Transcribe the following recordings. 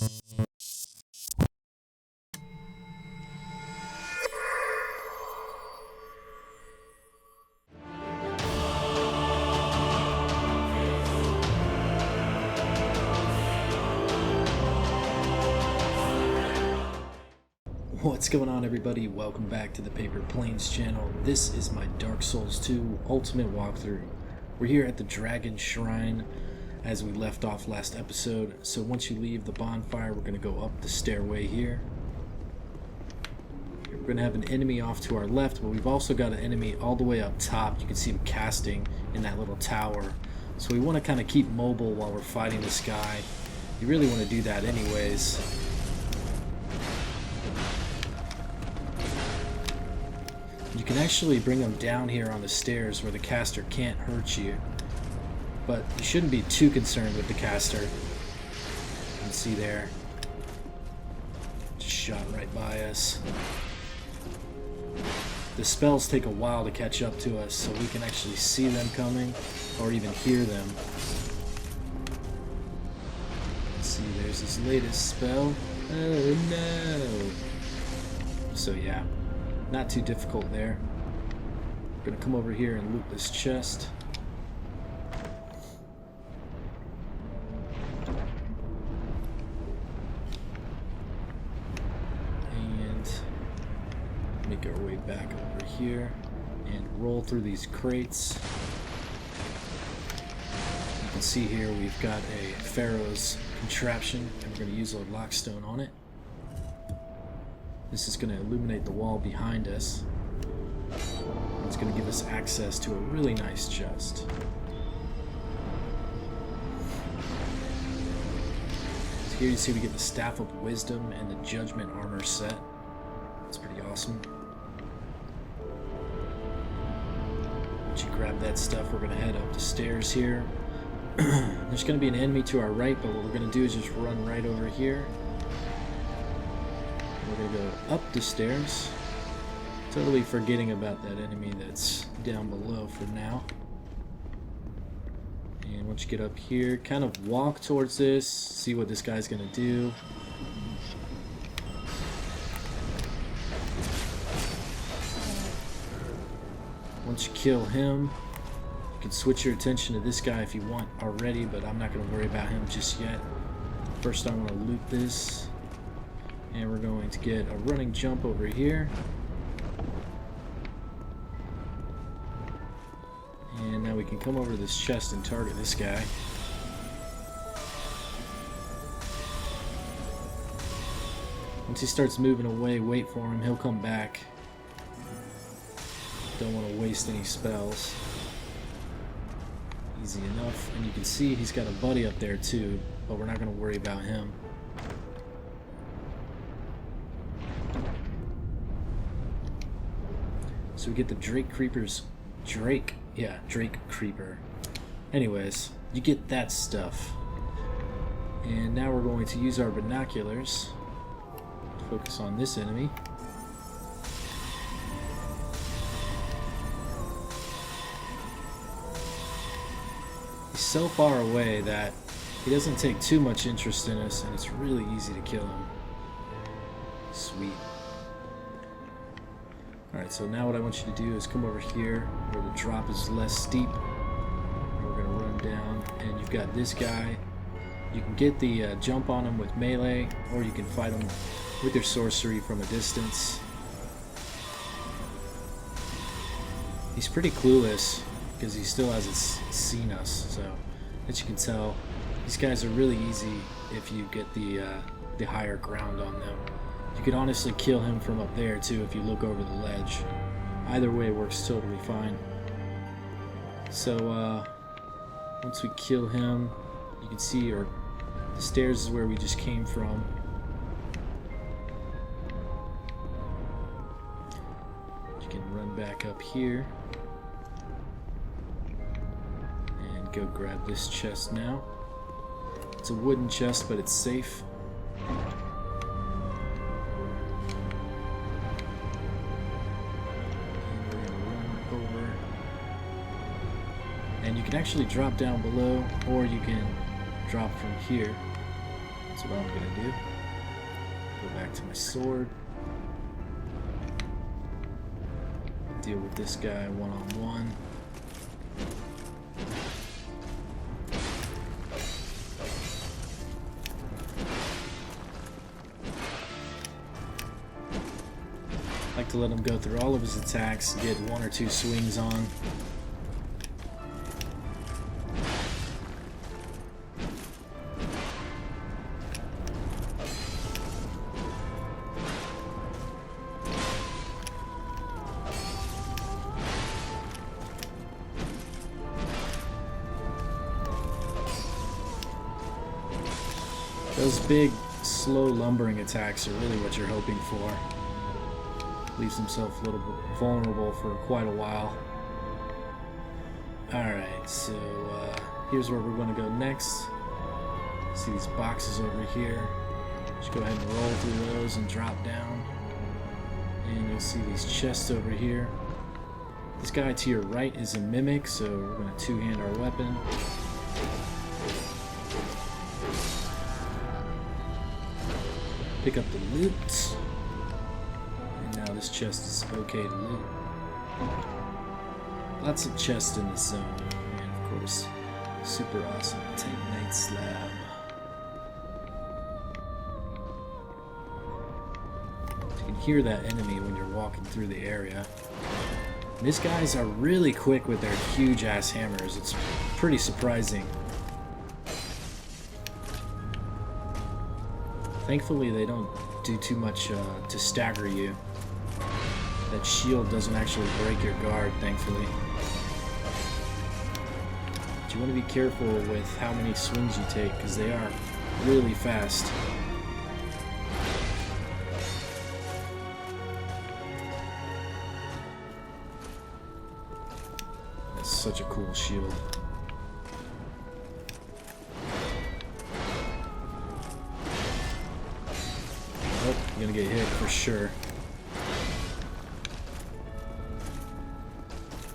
What's going on, everybody? Welcome back to the Paper Planes channel. This is my Dark Souls 2 Ultimate walkthrough. We're here at the Dragon Shrine as we left off last episode. So once you leave the bonfire, we're going to go up the stairway here. We're going to have an enemy off to our left, but we've also got an enemy all the way up top. You can see him casting in that little tower. So we want to kind of keep mobile while we're fighting this guy. You really want to do that anyways. You can actually bring them down here on the stairs where the caster can't hurt you, but you shouldn't be too concerned with the caster. You can see there, just shot right by us. The spells take a while to catch up to us, so we can actually see them coming or even hear them. Let's see, there's his latest spell. Oh no! So yeah. Not too difficult there. I'm gonna come over here and loot this chest. And make our way back over here and roll through these crates. You can see here we've got a Pharaoh's contraption, and we're gonna use a lockstone on it. This is going to illuminate the wall behind us. It's going to give us access to a really nice chest. So here you see we get the Staff of Wisdom and the Judgment Armor set. It's pretty awesome. Once you grab that stuff, we're going to head up the stairs here. There's going to be an enemy to our right, but what we're going to do is just run right over here. We're going to go up the stairs, totally forgetting about that enemy that's down below for now. And once you get up here, kind of walk towards this, see what this guy's going to do. Once you kill him, you can switch your attention to this guy if you want already, but I'm not going to worry about him just yet. First I want to loot this. And we're going to get a running jump over here. And now we can come over to this chest and target this guy. Once he starts moving away, wait for him. He'll come back. Don't want to waste any spells. Easy enough. And you can see he's got a buddy up there too, but we're not going to worry about him. So we get the Drake Creeper. Anyways, you get that stuff. And now we're going to use our binoculars to focus on this enemy. He's so far away that he doesn't take too much interest in us, and it's really easy to kill him. Sweet. Alright, so now what I want you to do is come over here where the drop is less steep. And we're going to run down, and you've got this guy. You can get the jump on him with melee, or you can fight him with your sorcery from a distance. He's pretty clueless because he still hasn't seen us, so as you can tell, these guys are really easy if you get the higher ground on them. You could honestly kill him from up there too if you look over the ledge. Either way works totally fine. So once we kill him, you can see the stairs is where we just came from. You can run back up here and go grab this chest now. It's a wooden chest, but it's safe. And you can actually drop down below, or you can drop from here. That's what I'm gonna do. Go back to my sword. Deal with this guy one-on-one. Like to let him go through all of his attacks, get 1 or 2 swings on. Those big, slow lumbering attacks are really what you're hoping for. Leaves himself a little bit vulnerable for quite a while. Alright, so here's where we're going to go next. See these boxes over here. Just go ahead and roll through those and drop down. And you'll see these chests over here. This guy to your right is a mimic, so we're going to two-hand our weapon. Pick up the loot. And now this chest is okay to loot. Lots of chests in this zone. And of course, super awesome Titanite slab. You can hear that enemy when you're walking through the area. And these guys are really quick with their huge ass hammers. It's pretty surprising. Thankfully, they don't do too much to stagger you. That shield doesn't actually break your guard, thankfully. But you want to be careful with how many swings you take, because they are really fast. That's such a cool shield. You're gonna get hit for sure.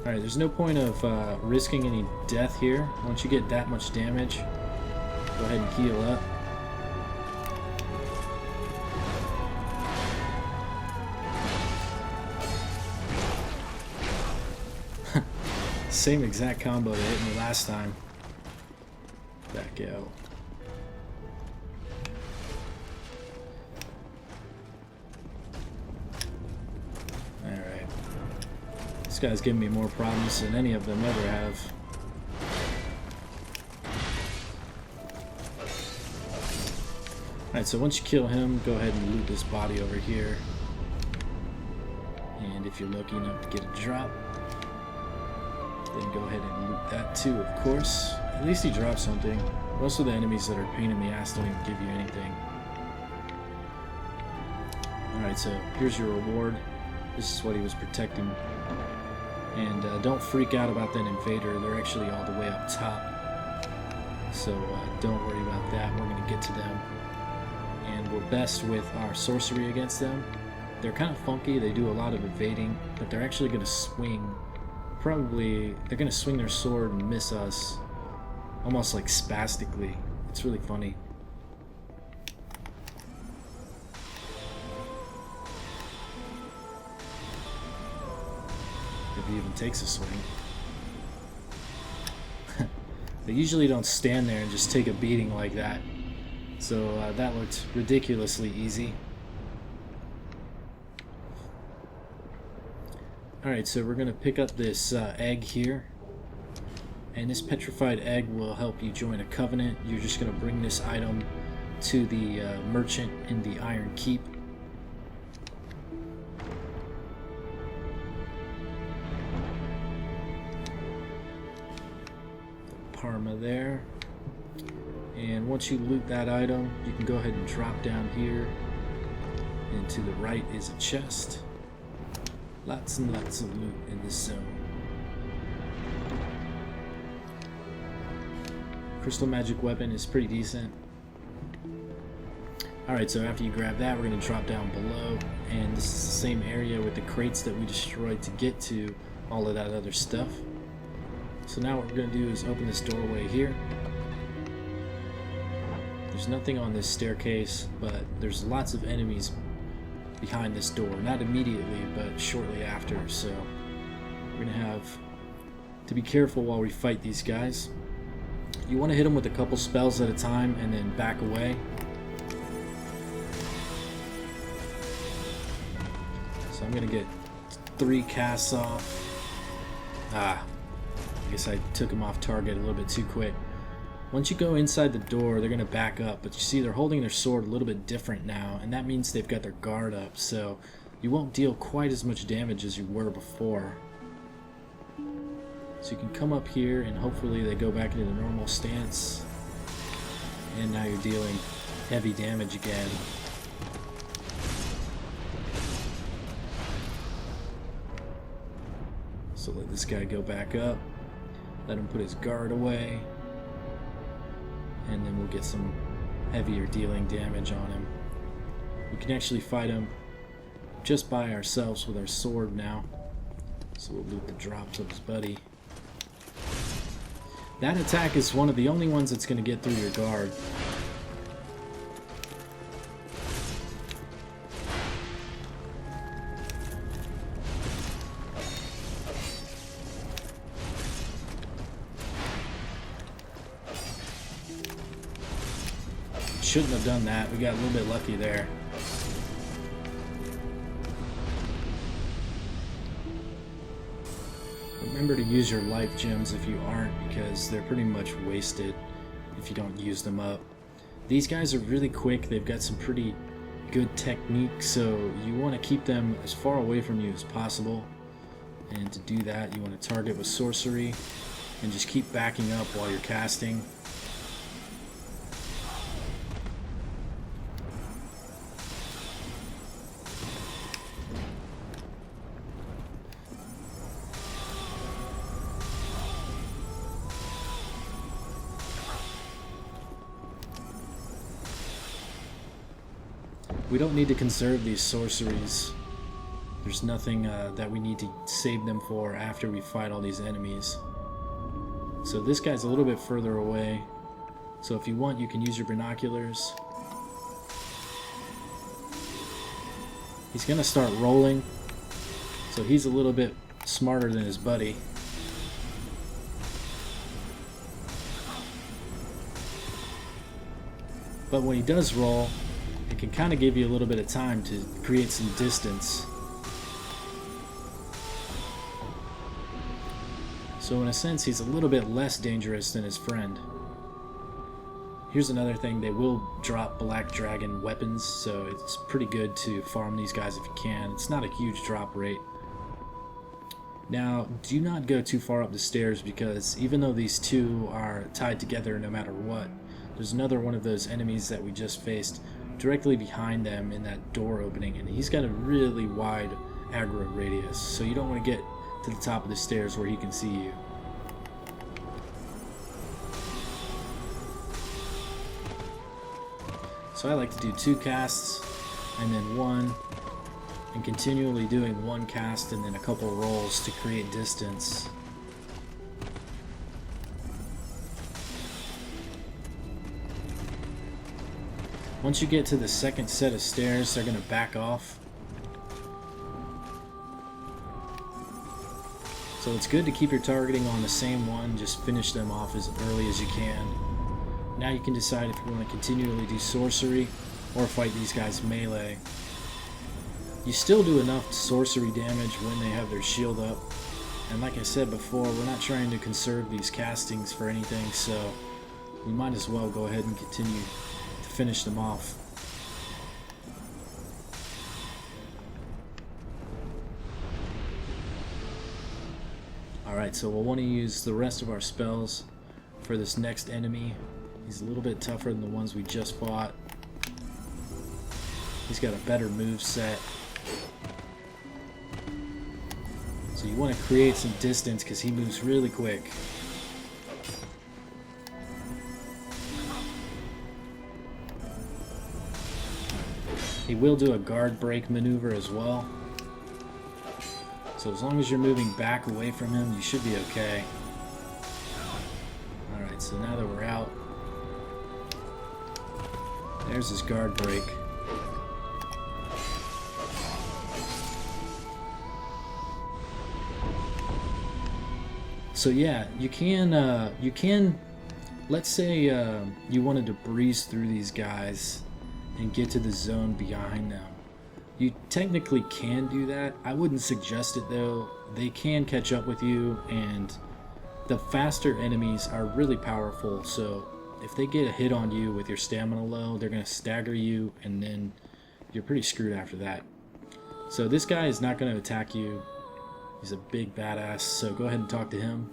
Alright, there's no point of risking any death here. Once you get that much damage, go ahead and heal up. Same exact combo that hit me last time. Back out. This guy's giving me more problems than any of them ever have. Alright, so once you kill him, go ahead and loot this body over here. And if you're lucky enough to get a drop, then go ahead and loot that too, of course. At least he dropped something. Most of the enemies that are a pain in the ass don't even give you anything. Alright, so here's your reward. This is what he was protecting. And don't freak out about that invader. They're actually all the way up top. So don't worry about that. We're going to get to them. And we're best with our sorcery against them. They're kind of funky. They do a lot of evading. But they're actually going to swing. Probably, they're going to swing their sword and miss us. Almost like spastically. It's really funny. If he even takes a swing. They usually don't stand there and just take a beating like that. So that looked ridiculously easy. Alright, so we're going to pick up this egg here. And this petrified egg will help you join a covenant. You're just going to bring this item to the merchant in the Iron Keep. Parma there. And once you loot that item, you can go ahead and drop down here. And to the right is a chest. Lots and lots of loot in this zone. Crystal magic weapon is pretty decent. Alright, so after you grab that, we're going to drop down below. And this is the same area with the crates that we destroyed to get to all of that other stuff. So now what we're going to do is open this doorway here. There's There's nothing on this staircase, but there's lots of enemies behind this door. Not immediately, but shortly after, so we're going to have to be careful while we fight these guys. You want to hit them with a couple spells at a time and then back away. So I'm going to get 3 casts off. I guess I took them off target a little bit too quick. Once you go inside the door, they're going to back up, but you see they're holding their sword a little bit different now, and that means they've got their guard up, so you won't deal quite as much damage as you were before. So you can come up here, and hopefully they go back into the normal stance, and now you're dealing heavy damage again. So let this guy go back up, let him put his guard away, and then we'll get some heavier dealing damage on him. We can actually fight him just by ourselves with our sword now. So we'll loot the drops of his buddy. That attack is one of the only ones that's going to get through your guard. Shouldn't have done that. We got a little bit lucky there. Remember to use your life gems if you aren't, because they're pretty much wasted if you don't use them up. These guys are really quick. They've got some pretty good technique, so you want to keep them as far away from you as possible. And to do that, you want to target with sorcery and just keep backing up while you're casting. We don't need to conserve these sorceries. There's nothing that we need to save them for after we fight all these enemies. So this guy's a little bit further away. So if you want, you can use your binoculars. He's gonna start rolling. So he's a little bit smarter than his buddy. But when he does roll, it can kind of give you a little bit of time to create some distance. So in a sense, he's a little bit less dangerous than his friend. Here's another thing, they will drop black dragon weapons, so it's pretty good to farm these guys if you can. It's not a huge drop rate. Now, do not go too far up the stairs, because even though these two are tied together no matter what, there's another one of those enemies that we just faced directly behind them in that door opening, and he's got a really wide aggro radius, so you don't want to get to the top of the stairs where he can see you. So I like to do 2 casts and then 1, and continually doing 1 cast and then a couple rolls to create distance. Once you get to the second set of stairs, they're going to back off. So it's good to keep your targeting on the same one, just finish them off as early as you can. Now you can decide if you want to continually do sorcery or fight these guys melee. You still do enough sorcery damage when they have their shield up. And like I said before, we're not trying to conserve these castings for anything, so we might as well go ahead and continue to finish them off. Alright, so we'll want to use the rest of our spells for this next enemy. He's a little bit tougher than the ones we just fought. He's got a better move set. So you want to create some distance because he moves really quick. He will do a guard break maneuver as well. So as long as you're moving back away from him, you should be okay. Alright, so now that we're out, there's his guard break. So yeah, you can, let's say you wanted to breeze through these guys and get to the zone behind them. You technically can do that. I wouldn't suggest it though. They can catch up with you, and the faster enemies are really powerful, so if they get a hit on you with your stamina low, they're going to stagger you, and then you're pretty screwed after that. So this guy is not going to attack you. He's a big badass, so go ahead and talk to him.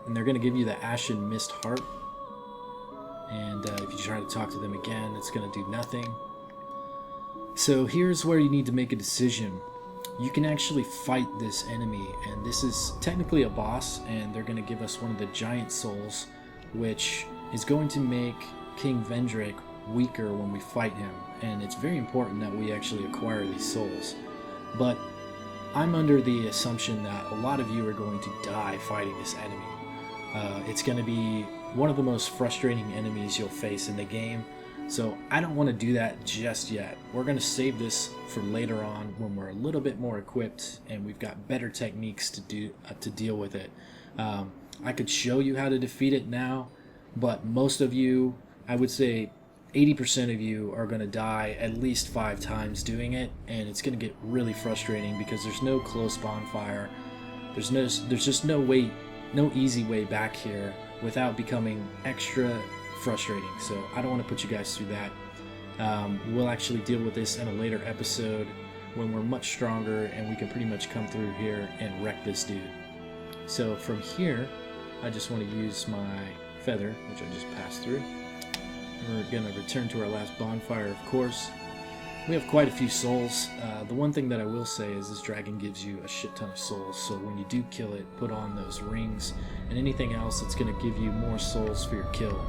And they're going to give you the Ashen Mist Heart. And if you try to talk to them again, it's going to do nothing. So here's where you need to make a decision. You can actually fight this enemy, and this is technically a boss, and they're going to give us one of the giant souls, which is going to make King Vendrick weaker when we fight him. And it's very important that we actually acquire these souls. But I'm under the assumption that a lot of you are going to die fighting this enemy. It's going to be one of the most frustrating enemies you'll face in the game, so I don't want to do that just yet. We're going to save this for later on when we're a little bit more equipped and we've got better techniques to deal with it. I could show you how to defeat it now, but most of you, I would say 80% of you, are going to die at least 5 times doing it, and it's going to get really frustrating because there's no close bonfire. There's just no easy way back here without becoming extra frustrating. So I don't want to put you guys through that. We'll actually deal with this in a later episode when we're much stronger and we can pretty much come through here and wreck this dude. So from here, I just want to use my feather, which I just passed through. We're going to return to our last bonfire, of course. We have quite a few souls. The one thing that I will say is this dragon gives you a shit ton of souls, so when you do kill it, put on those rings and anything else that's going to give you more souls for your kill.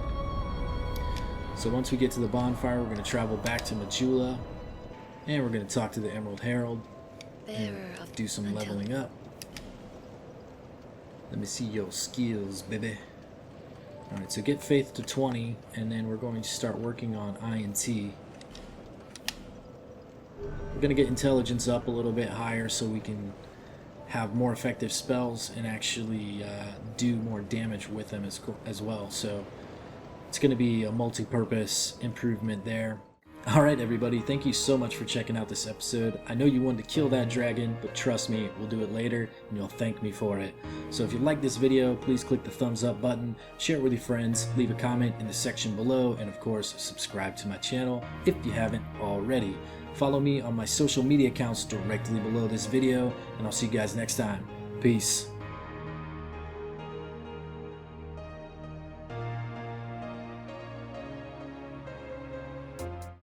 So once we get to the bonfire, we're going to travel back to Majula, and we're going to talk to the Emerald Herald and do some leveling up. Let me see your skills, baby. Alright, so get faith to 20, and then we're going to start working on INT. We're going to get intelligence up a little bit higher so we can have more effective spells and actually do more damage with them as well. So it's going to be a multi-purpose improvement there. Alright everybody, thank you so much for checking out this episode. I know you wanted to kill that dragon, but trust me, we'll do it later and you'll thank me for it. So if you like this video, please click the thumbs up button, share it with your friends, leave a comment in the section below, and of course subscribe to my channel if you haven't already. Follow me on my social media accounts directly below this video, and I'll see you guys next time. Peace.